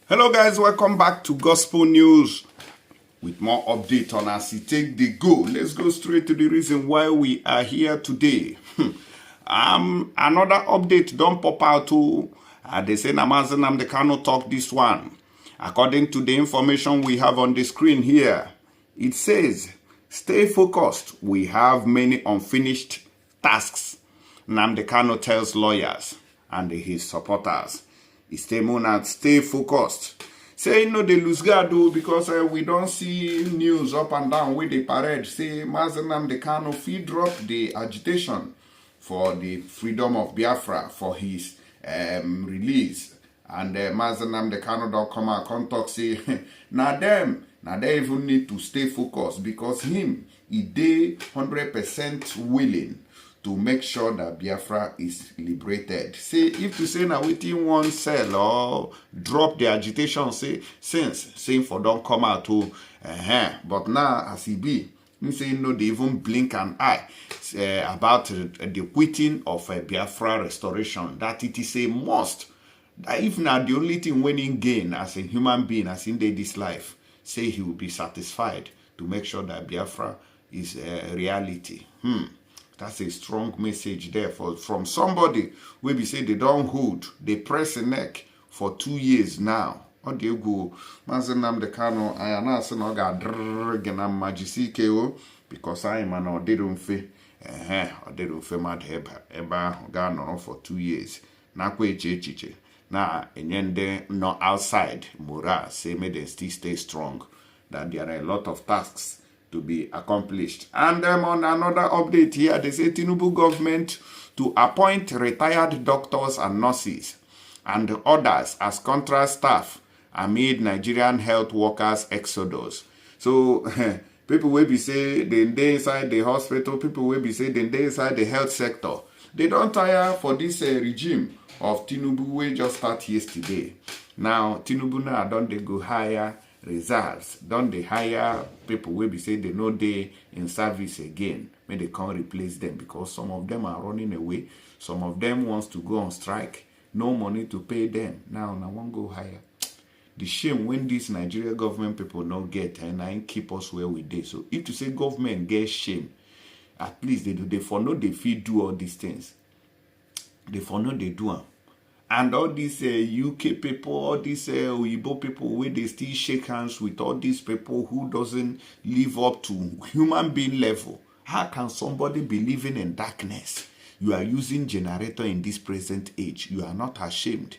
Hello guys, welcome back to Gospel News with more update on as we take the go. Let's go straight to the reason why we are here today. Another update don't pop out too. They say Nnamdi Kanu talk this one. According to the information we have on the screen here, it says, stay focused. We have many unfinished tasks. Nnamdi Kanu tells lawyers and his supporters. Stay focused. Say no they lose guard because we don't see news up and down with the parade. Say Mazi Nnamdi Kanu fit drop the agitation for the freedom of Biafra for his release. And Mazi Nnamdi Kanu don't come out and talk say now they even need to stay focused because he dey 100% willing to make sure that Biafra is liberated. Say, if to say now within one cell or drop the agitation, say, since, saying for don't come out to, but now as he be, he say, no, they even blink an eye about the quitting of Biafra restoration, that it is a must. That if not the only thing winning gain as a human being, as in this life, say he will be satisfied to make sure that Biafra is a reality. That's a strong message there from somebody where we say they don't hold, they press a neck for 2 years now. How do you go? Mazi Nnamdi Kanu, I am not saying I got drgena majisi keo because I am an odedunfe. Odedunfe mad eba gano for 2 years. Na kwe chechiche. Na enyende no outside mura say may they still stay strong. That there are a lot of tasks to be accomplished. And on another update here, they say Tinubu government to appoint retired doctors and nurses and others as contract staff amid Nigerian health workers exodus. So people will be say they inside the hospital, people will be say they inside the health sector. They don't tire for this regime of Tinubu we just start yesterday. Now Tinubu now don't they go higher reserves, don't they hire people will be say they know they in service again, may they can't replace them because some of them are running away, some of them wants to go on strike, no money to pay them. Now won't go higher. The shame when this Nigeria government people don't get and I keep us where we did. So if to say government get shame, at least they for no they feel do all these things. They for no they do them. And all these UK people, all these Uibo people, where they still shake hands with all these people who doesn't live up to human being level. How can somebody be living in darkness? You are using generator in this present age. You are not ashamed.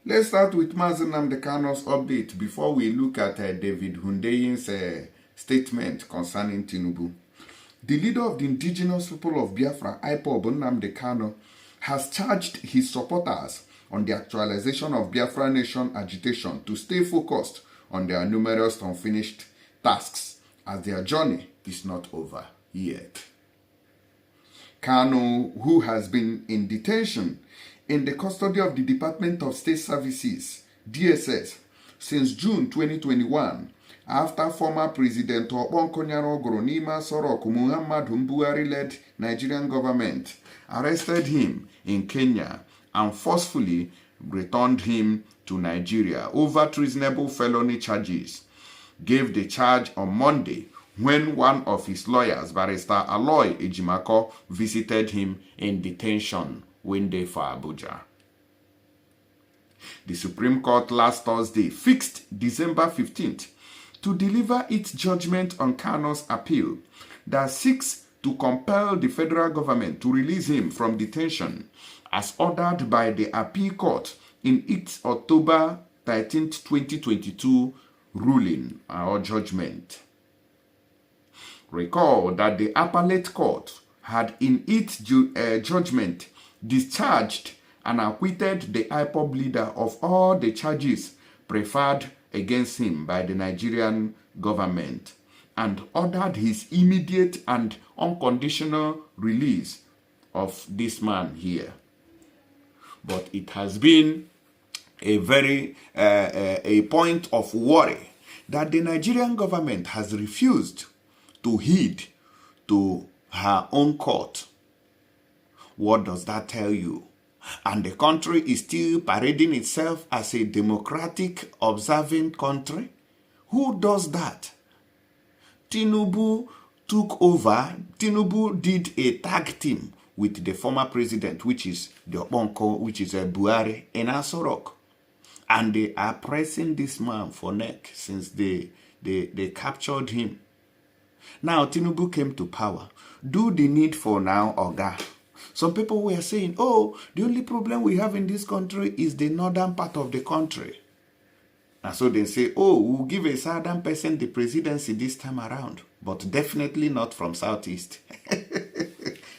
Let's start with Mazi Nnamdi Kanu's update before we look at David Hundeyin's statement concerning Tinubu. The leader of the indigenous people of Biafra, Ekpa Nnamdi Kanu, has charged his supporters on the actualization of Biafra Nation agitation to stay focused on their numerous unfinished tasks as their journey is not over yet. Kanu, who has been in detention in the custody of the Department of State Services, DSS, since June 2021, after former President Okonkonyaro Goronima Sorok Muhammadu Buhari-led Nigerian government arrested him in Kenya and forcefully returned him to Nigeria over treasonable felony charges, gave the charge on Monday when one of his lawyers, Barrister Aloy Ejimako, visited him in detention one day for Abuja. The Supreme Court last Thursday fixed December 15th to deliver its judgment on Kanu's appeal that seeks to compel the federal government to release him from detention as ordered by the appeal court in its October 13, 2022 ruling or judgment. Recall that the appellate court had in its judgment discharged and acquitted the IPOB leader of all the charges preferred against him by the Nigerian government and ordered his immediate and unconditional release of this man here. But it has been a very a point of worry that the Nigerian government has refused to heed to her own court. What does that tell you? And the country is still parading itself as a democratic, observing country. Who does that? Tinubu took over. Tinubu did a tag team with the former president, which is the Oponko, which is Buhari, in Aso Rock. And they are pressing this man for neck since they captured him. Now Tinubu came to power. Do the needful now, Oga. Some people were saying, oh, the only problem we have in this country is the northern part of the country. And so they say, oh, we'll give a southern person the presidency this time around, but definitely not from southeast.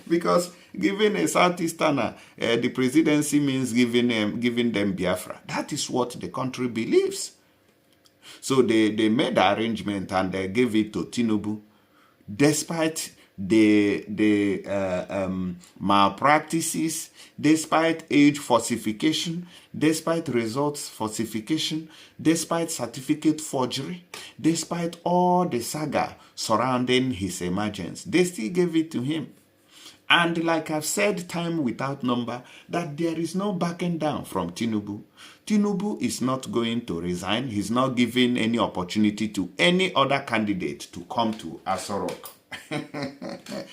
Because giving a southeasterner the presidency means giving them Biafra. That is what the country believes. So they made the arrangement and they gave it to Tinubu, despite the malpractices, despite age falsification, despite results falsification, despite certificate forgery, despite all the saga surrounding his emergence. They still gave it to him. And like I've said time without number, that there is no backing down from Tinubu. Tinubu is not going to resign. He's not giving any opportunity to any other candidate to come to Aso Rock.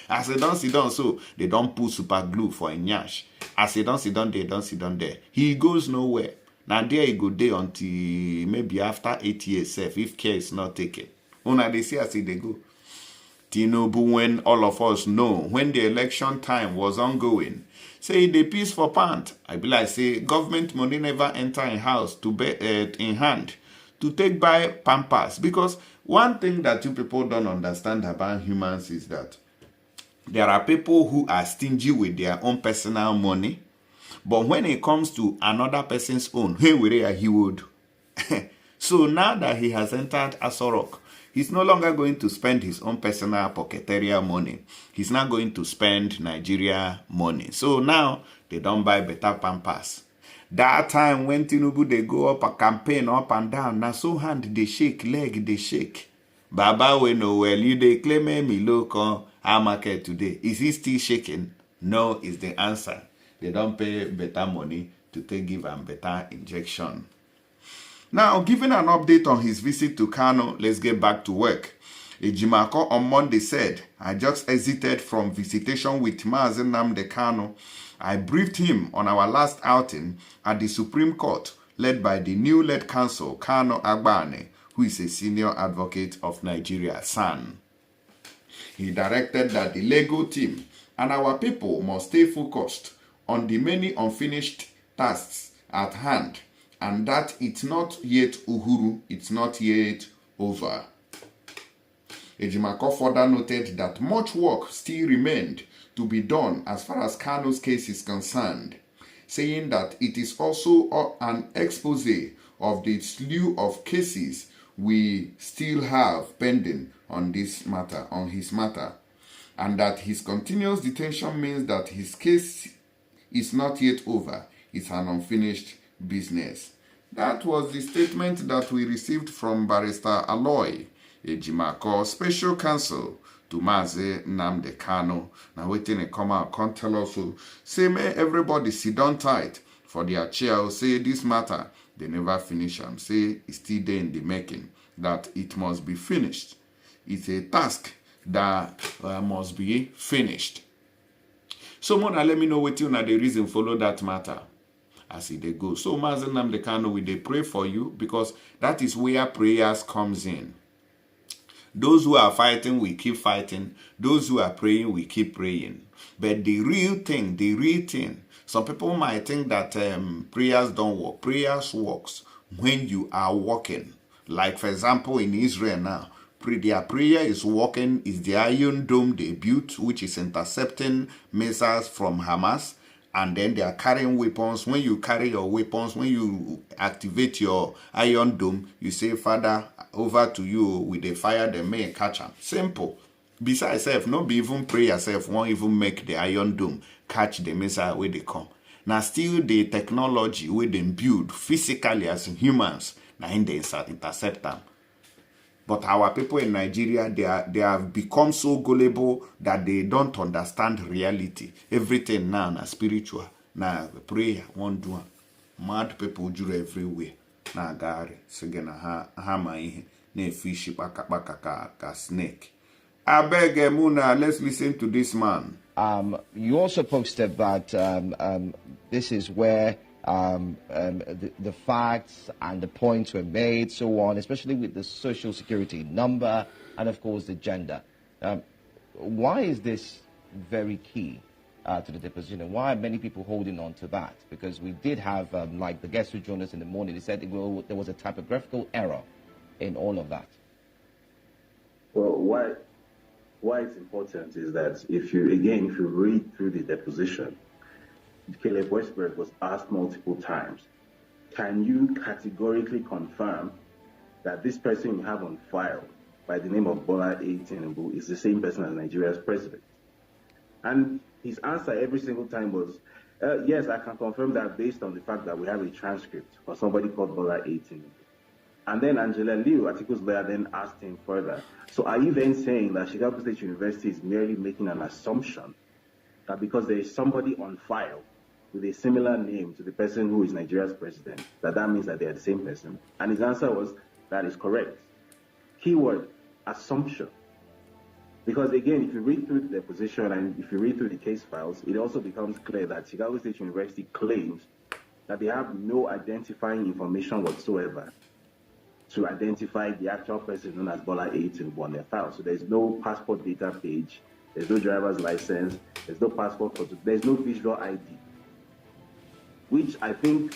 As they don't sit down, so they don't put super glue for a nyash. As they don't sit down, they don't sit down there. He goes nowhere. Now there he go there until maybe after 8 years, if care is not taken. Una they see as they go. Tinubu, when all of us know, when the election time was ongoing, say the peace for pant. I be like say government money never enter in house to be in hand to take by pampers. Because one thing that you people don't understand about humans is that there are people who are stingy with their own personal money, but when it comes to another person's own, he would. So now that he has entered Aso Rock, he's no longer going to spend his own personal pocketeria money. He's not going to spend Nigeria money. So now they don't buy better pampers. That time when Tinubu, they go up a campaign up and down, now so hand they shake, leg they shake. Baba we know well, you they claim me local our market today. Is he still shaking? No is the answer. They don't pay better money to give them better injection. Now, giving an update on his visit to Kano, let's get back to work. Ejimako on Monday said, I just exited from visitation with Mazi Nnamdi Kanu. I briefed him on our last outing at the Supreme Court, led by the new lead counsel, Kano Agbane, who is a senior advocate of Nigeria, SAN. He directed that the legal team and our people must stay focused on the many unfinished tasks at hand, and that it's not yet Uhuru, it's not yet over. Ejimako further noted that much work still remained to be done as far as Kanu's case is concerned, saying that it is also an expose of the slew of cases we still have pending on this matter, on his matter, and that his continuous detention means that his case is not yet over, it's an unfinished business. That was the statement that we received from Barrister Aloy Ejimako, special counsel to Mazi Nnamdi Kanu. Now waiting to come out, can't tell us who. Say, may everybody sit down tight for their chair. Say this matter, they never finish them. Say it's still there in the making, that it must be finished. It's a task that must be finished. So, Mona, let me know what you know the reason follow that matter as they go. So, Mazi Nnamdi Kanu, we they pray for you, because that is where prayers comes in. Those who are fighting, we keep fighting. Those who are praying, we keep praying. But the real thing, some people might think that prayers don't work. Prayers works when you are working. Like, for example, in Israel now, their prayer is working, is the Iron Dome they built, which is intercepting missiles from Hamas. And then they are carrying weapons. When you carry your weapons, when you activate your Iron Dome, you say, Father, over to you with the fire, they may catch them. Simple. Besides self, not be even pray yourself, won't even make the Iron Dome catch the missile where they come. Now still the technology where they build physically as humans, now in the intercept them. But our people in Nigeria, they have become so gullible that they don't understand reality. Everything now is spiritual. Now, prayer won't do. Mad people do everywhere. Na gari sigena ha ma ihe na fish baka ka snake. I beg Muna, let's listen to this man. You also posted that this is where the facts and the points were made, so on, especially with the social security number and, of course, the gender. Why is this very key to the deposition? Why are many people holding on to that? Because we did have, like the guest who joined us in the morning, he said there was a typographical error in all of that. Well, why it's important is that if you read through the deposition, Caleb Westberg was asked multiple times, can you categorically confirm that this person you have on file by the name of Bola A. Tinubu is the same person as Nigeria's president? And his answer every single time was, yes, I can confirm that based on the fact that we have a transcript for somebody called Bola A. Tinubu. And then Angela Liu, Atiku's lawyer, then asked him further, so are you then saying that Chicago State University is merely making an assumption that because there is somebody on file with a similar name to the person who is Nigeria's president, that means that they are the same person? And his answer was, that is correct. Keyword, assumption. Because again, if you read through the deposition and if you read through the case files, it also becomes clear that Chicago State University claims that they have no identifying information whatsoever to identify the actual person known as Bola A. Tinubu on their file. So there's no passport data page, there's no driver's license, there's no passport photo, there's no visual ID. Which I think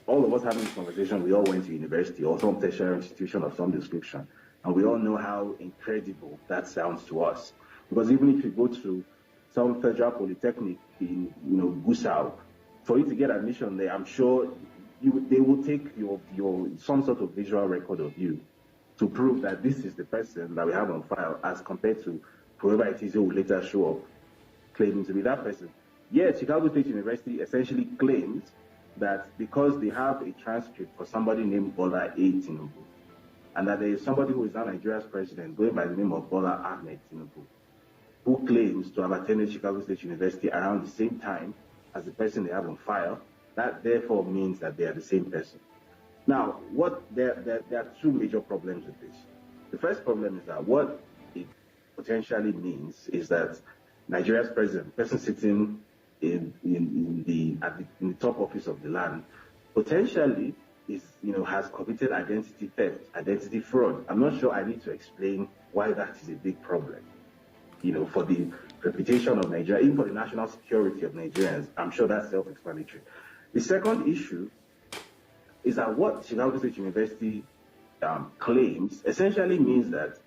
all of us having this conversation, we all went to university or some tertiary institution of some description, and we all know how incredible that sounds to us. Because even if you go to some federal polytechnic in Gusau, for you to get admission there, I'm sure they will take your some sort of visual record of you to prove that this is the person that we have on file, as compared to whoever it is who will later show up claiming to be that person. Yes, Chicago State University essentially claims that because they have a transcript for somebody named Bola A. Tinubu, and that there is somebody who is now Nigeria's president going by the name of Bola Ahmed Tinubu, who claims to have attended Chicago State University around the same time as the person they have on file, that therefore means that they are the same person. Now, there are two major problems with this. The first problem is that what it potentially means is that Nigeria's president, the person sitting in the top office of the land, potentially has committed identity theft, identity fraud. I'm not sure I need to explain why that is a big problem. For the reputation of Nigeria, even for the national security of Nigerians, I'm sure that's self-explanatory. The second issue is that what Chicago State University claims essentially means that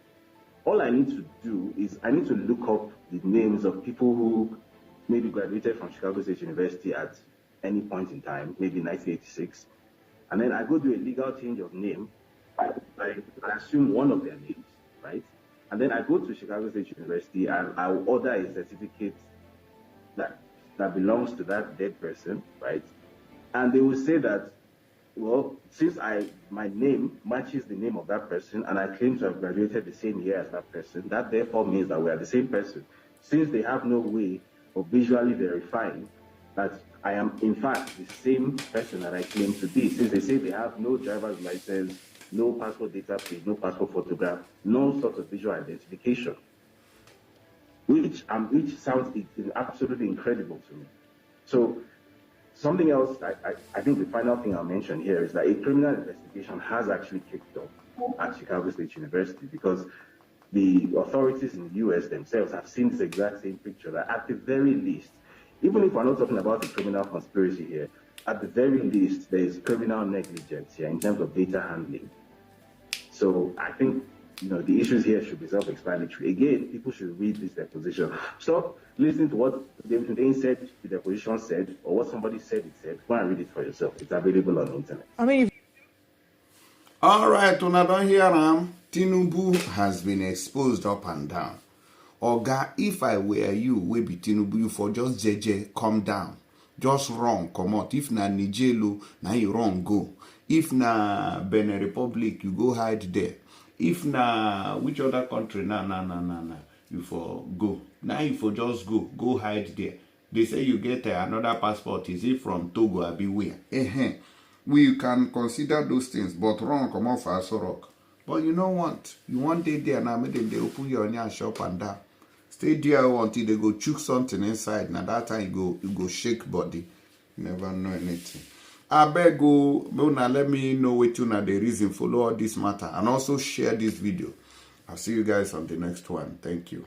all I need to do is I need to look up the names of people who maybe graduated from Chicago State University at any point in time, maybe 1986, and then I go do a legal change of name. I assume one of their names, right? And then I go to Chicago State University and I will order a certificate that belongs to that dead person, right? And they will say that, well, since my name matches the name of that person and I claim to have graduated the same year as that person, that therefore means that we are the same person. Since they have no way of visually verifying that I am in fact the same person that I claim to be, since they say they have no driver's license, no passport data page, no passport photograph, no sort of visual identification, which sounds absolutely incredible to me. So something else, I think the final thing I'll mention here is that a criminal investigation has actually kicked off at Chicago State University, because the authorities in the US themselves have seen this exact same picture, that at the very least, even if we're not talking about a criminal conspiracy here, at the very least, there is criminal negligence here in terms of data handling. So I think, the issues here should be self-explanatory. Again, people should read this deposition. Stop listening to what David Hundeyin said, the deposition said, or what somebody said it said. Go and read it for yourself. It's available on the internet. I mean, all right, una don hear am. Tinubu has been exposed up and down. Oga, if I were you, we be Tinubu, you for just jeje, calm down. Just run, come out. If na Nijelu, na you run, go. If na Benin Republic, you go hide there. If na which other country, na, you for go. Now you for just go hide there. They say you get another passport. Is it from Togo or be where? We can consider those things, but wrong come off as a rock. But you know what? You want day there now, make them they open your own shop and down. Stay there until they go chook something inside. Now that time you go shake body. Never know anything. I beg you, let me know what you know the reason follow all this matter, and also share this video. I'll see you guys on the next one. Thank you.